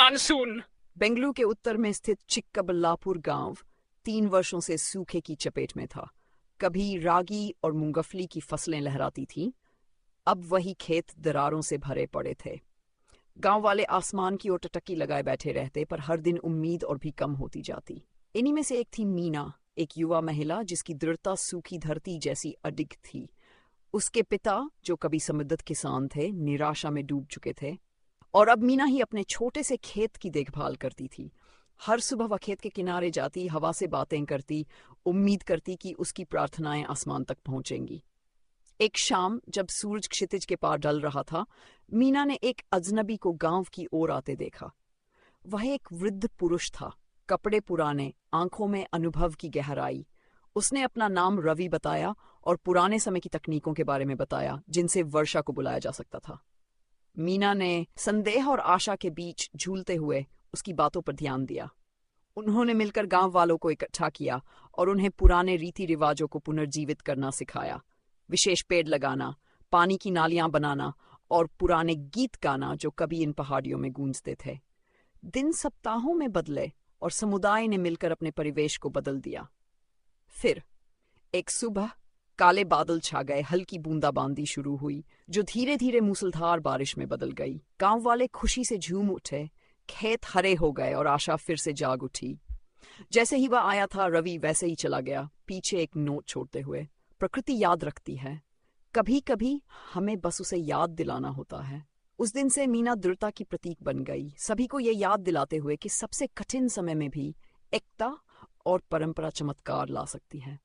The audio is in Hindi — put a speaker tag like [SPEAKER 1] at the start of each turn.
[SPEAKER 1] मानसून।
[SPEAKER 2] बेंगलुरु के उत्तर में स्थित चिक्कबल्लापुर गांव 3 वर्षों से सूखे की चपेट में था। कभी रागी और मूंगफली की फसलें लहराती थीं, अब वही खेत दरारों से भरे पड़े थे। गांव वाले आसमान की ओर टटकी लगाए बैठे रहते, पर हर दिन उम्मीद और भी कम होती जाती। इन्हीं में से एक थी मीना, एक युवा महिला जिसकी दृढ़ता सूखी धरती जैसी अडिग थी। उसके पिता, जो कभी समृद्ध किसान थे, निराशा में डूब चुके थे, और अब मीना ही अपने छोटे से खेत की देखभाल करती थी। हर सुबह वह खेत के किनारे जाती, हवा से बातें करती, उम्मीद करती कि उसकी प्रार्थनाएं आसमान तक पहुंचेंगी। एक शाम जब सूरज क्षितिज के पार ढल रहा था, मीना ने एक अजनबी को गांव की ओर आते देखा। वह एक वृद्ध पुरुष था, कपड़े पुराने, आंखों में अनुभव की गहराई। उसने अपना नाम रवि बताया और पुराने समय की तकनीकों के बारे में बताया जिनसे वर्षा को बुलाया जा सकता था। मीना ने संदेह और आशा के बीच झूलते हुए उसकी बातों पर ध्यान दिया। उन्होंने मिलकर गांव वालों को इकट्ठा किया और उन्हें पुराने रीति रिवाजों को पुनर्जीवित करना सिखाया। विशेष पेड़ लगाना, पानी की नालियां बनाना और पुराने गीत गाना जो कभी इन पहाड़ियों में गूंजते थे। दिन सप्ताहों में बदले और समुदाय ने मिलकर अपने परिवेश को बदल दिया। फिर एक सुबह काले बादल छा गए, हल्की बूंदाबांदी शुरू हुई जो धीरे धीरे मूसलधार बारिश में बदल गई। गांव वाले खुशी से झूम उठे, खेत हरे हो गए और आशा फिर से जाग उठी। जैसे ही वह आया था, रवि वैसे ही चला गया, पीछे एक नोट छोड़ते हुए। प्रकृति याद रखती है, कभी कभी हमें बस उसे याद दिलाना होता है। उस दिन से मीना दृढ़ता की प्रतीक बन गई, सभी को ये याद दिलाते हुए कि सबसे कठिन समय में भी एकता और परंपरा चमत्कार ला सकती है।